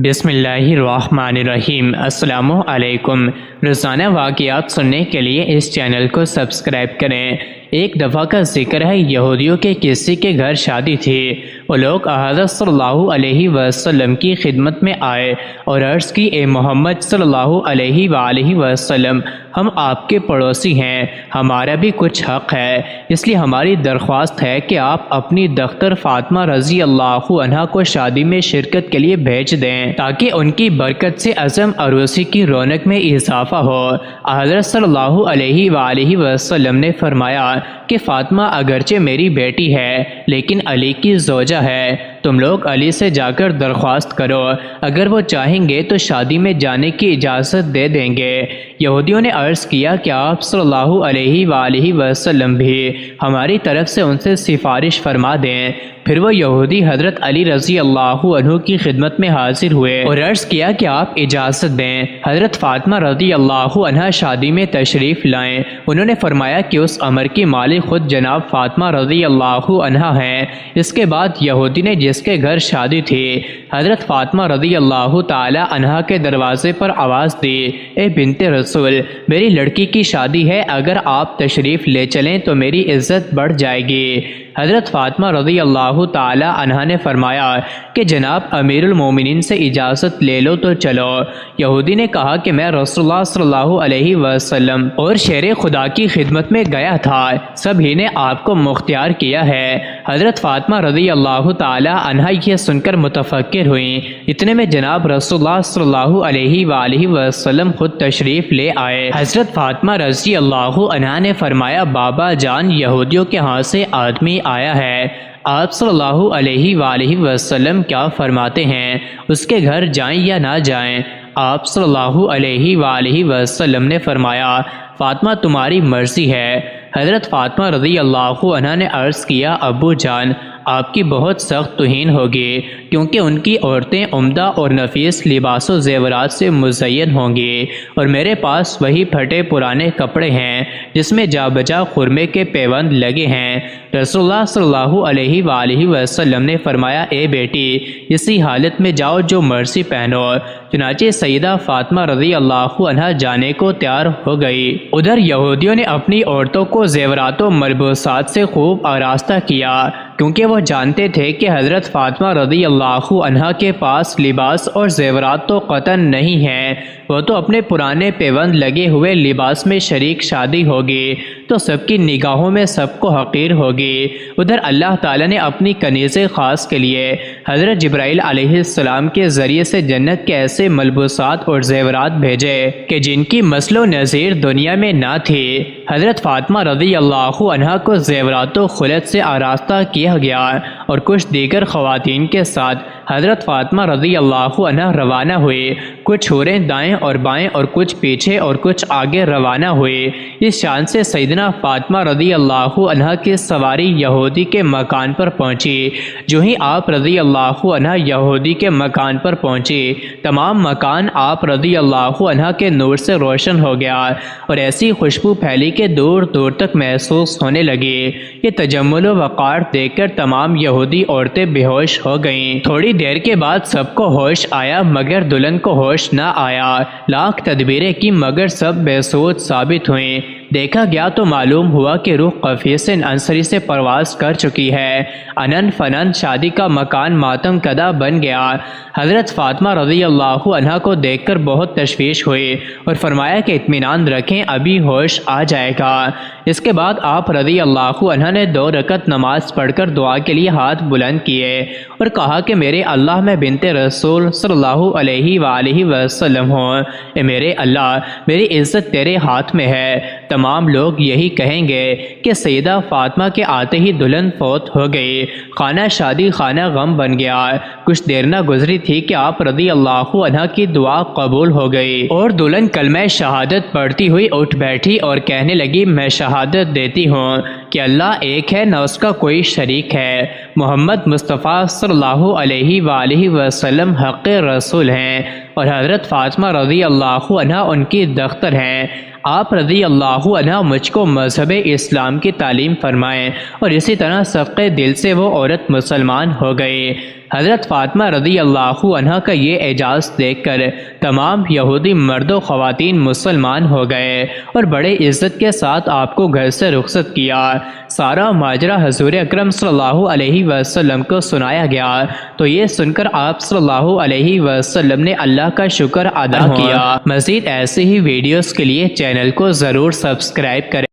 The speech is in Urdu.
بسم اللہ الرحمن الرحیم۔ السلام علیکم۔ روزانہ واقعات سننے کے لیے اس چینل کو سبسکرائب کریں۔ ایک دفعہ کا ذکر ہے، یہودیوں کے کسی کے گھر شادی تھی۔ وہ لوگ حضرت صلی اللہ علیہ وسلم کی خدمت میں آئے اور عرض کی، اے محمد صلی اللہ علیہ وآلہ وسلم، ہم آپ کے پڑوسی ہیں، ہمارا بھی کچھ حق ہے، اس لیے ہماری درخواست ہے کہ آپ اپنی دختر فاطمہ رضی اللہ عنہا کو شادی میں شرکت کے لیے بھیج دیں تاکہ ان کی برکت سے عزم عروسی کی رونق میں اضافہ ہو۔ حضرت صلی اللہ علیہ وآلہ وسلم نے فرمایا کہ فاطمہ اگرچہ میری بیٹی ہے لیکن علی کی زوجہ ہے، تم لوگ علی سے جا کر درخواست کرو، اگر وہ چاہیں گے تو شادی میں جانے کی اجازت دے دیں گے۔ یہودیوں نے عرض کیا کہ آپ صلی اللہ علیہ وآلہ وسلم بھی ہماری طرف سے ان سے سفارش فرما دیں۔ پھر وہ یہودی حضرت علی رضی اللہ عنہ کی خدمت میں حاضر ہوئے اور عرض کیا کہ آپ اجازت دیں، حضرت فاطمہ رضی اللہ عنہا شادی میں تشریف لائیں۔ انہوں نے فرمایا کہ اس امر کی مالک خود جناب فاطمہ رضی اللہ عنہا ہیں۔ اس کے بعد یہودی نے جس کے گھر شادی تھی حضرت فاطمہ رضی اللہ تعالی عنہا کے دروازے پر آواز دی، اے بنت رسول، میری لڑکی کی شادی ہے، اگر آپ تشریف لے چلیں تو میری عزت بڑھ جائے گی۔ حضرت فاطمہ رضی اللہ تعالی عنہا نے فرمایا کہ جناب امیر المومنین سے اجازت لے لو تو چلو۔ یہودی نے کہا کہ میں رسول اللہ صلی اللہ علیہ وسلم اور شیر خدا کی خدمت میں گیا تھا، سبھی نے آپ کو مختار کیا ہے۔ حضرت فاطمہ رضی اللہ تعالی عنہا یہ سن کر متفکر ہوئیں۔ اتنے میں جناب رسول اللہ صلی اللہ علیہ وآلہ وسلم خود تشریف لے آئے۔ حضرت فاطمہ رضی اللہ عنہا نے فرمایا، بابا جان، یہودیوں کے ہاں سے آدمی آیا ہے، آپ صلی اللہ علیہ وآلہ وسلم کیا فرماتے ہیں، اس کے گھر جائیں یا نہ جائیں؟ آپ صلی اللہ علیہ وآلہ وسلم نے فرمایا، فاطمہ تمہاری مرضی ہے۔ حضرت فاطمہ رضی اللہ عنہا نے عرض کیا، ابو جان، آپ کی بہت سخت توہین ہوگی، کیونکہ ان کی عورتیں عمدہ اور نفیس لباس و زیورات سے مزین ہوں گی اور میرے پاس وہی پھٹے پرانے کپڑے ہیں جس میں جا بجا خرمے کے پیوند لگے ہیں۔ رسول اللہ صلی اللہ علیہ وآلہ وسلم نے فرمایا، اے بیٹی، اسی حالت میں جاؤ جو مرضی پہنو۔ چنانچہ سیدہ فاطمہ رضی اللہ عنہا جانے کو تیار ہو گئی۔ ادھر یہودیوں نے اپنی عورتوں کو زیورات و ملبوسات سے خوب آراستہ کیا، کیونکہ وہ جانتے تھے کہ حضرت فاطمہ رضی اللہ عنہا کے پاس لباس اور زیورات تو قطعاً نہیں ہیں، وہ تو اپنے پرانے پیوند لگے ہوئے لباس میں شریک شادی ہوگی تو سب کی نگاہوں میں سب کو حقیر ہوگی۔ ادھر اللہ تعالیٰ نے اپنی کنیز خاص کے لیے حضرت جبرائیل علیہ السلام کے ذریعے سے جنت کے ایسے ملبوسات اور زیورات بھیجے کہ جن کی مثل و نظیر دنیا میں نہ تھی۔ حضرت فاطمہ رضی اللہ عنہا کو زیورات و خلعت سے آراستہ کیا گیا اور کچھ دیگر خواتین کے ساتھ حضرت فاطمہ رضی اللہ عنہا روانہ ہوئی۔ کچھ حوریں دائیں اور بائیں اور کچھ پیچھے اور کچھ آگے روانہ ہوئی۔ اس شان سے سیدنا فاطمہ رضی اللہ عنہا کی سواری یہودی کے مکان پر پہنچی۔ جو ہی آپ رضی اللہ عنہا یہودی کے مکان پر پہنچی، تمام مکان آپ رضی اللہ عنہا کے نور سے روشن ہو گیا اور ایسی خوشبو پھیلی کہ دور دور تک محسوس ہونے لگی۔ یہ تجمل و وقار دیکھ کر تمام یہودی عورتیں بے ہوش ہو گئیں۔ تھوڑی دیر کے بعد سب کو ہوش آیا مگر دلہن کو ہوش نہ آیا۔ لاکھ تدبیریں کی مگر سب بے سود ثابت ہوئیں۔ دیکھا گیا تو معلوم ہوا کہ روح قفیس انصری سے پرواز کر چکی ہے۔ انن فنن شادی کا مکان ماتم کدہ بن گیا۔ حضرت فاطمہ رضی اللہ عنہا کو دیکھ کر بہت تشویش ہوئی اور فرمایا کہ اطمینان رکھیں، ابھی ہوش آ جائے گا۔ اس کے بعد آپ رضی اللہ عنہا نے 2 رکعت نماز پڑھ کر دعا کے لیے ہاتھ بلند کیے اور کہا کہ میرے اللہ، میں بنت رسول صلی اللہ علیہ وآلہ وسلم ہوں، اے میرے اللہ، میری عزت تیرے ہاتھ میں ہے۔ تمام لوگ یہی کہیں گے کہ سیدہ فاطمہ کے آتے ہی دلہن فوت ہو گئی، خانہ شادی خانہ غم بن گیا۔ کچھ دیر نہ گزری تھی کہ آپ رضی اللہ عنہا کی دعا قبول ہو گئی اور دلہن کلمہ شہادت پڑھتی ہوئی اٹھ بیٹھی اور کہنے لگی، میں شہادت دیتی ہوں کہ اللہ ایک ہے، نہ اس کا کوئی شریک ہے، محمد مصطفیٰ صلی اللہ علیہ وآلہ وسلم حق رسول ہیں، اور حضرت فاطمہ رضی اللہ عنہ ان کی دختر ہیں۔ آپ رضی اللہ عنہ مجھ کو مذہب اسلام کی تعلیم فرمائیں، اور اسی طرح صدقے دل سے وہ عورت مسلمان ہو گئی۔ حضرت فاطمہ رضی اللہ عنہ کا یہ اعجاز دیکھ کر تمام یہودی مرد و خواتین مسلمان ہو گئے اور بڑے عزت کے ساتھ آپ کو گھر سے رخصت کیا۔ سارا ماجرا حضور اکرم صلی اللہ علیہ وسلم کو سنایا گیا تو یہ سن کر آپ صلی اللہ علیہ وسلم نے اللہ کا شکر ادا کیا۔ مزید ایسی ہی ویڈیوز کے لیے چینل کو ضرور سبسکرائب کریں۔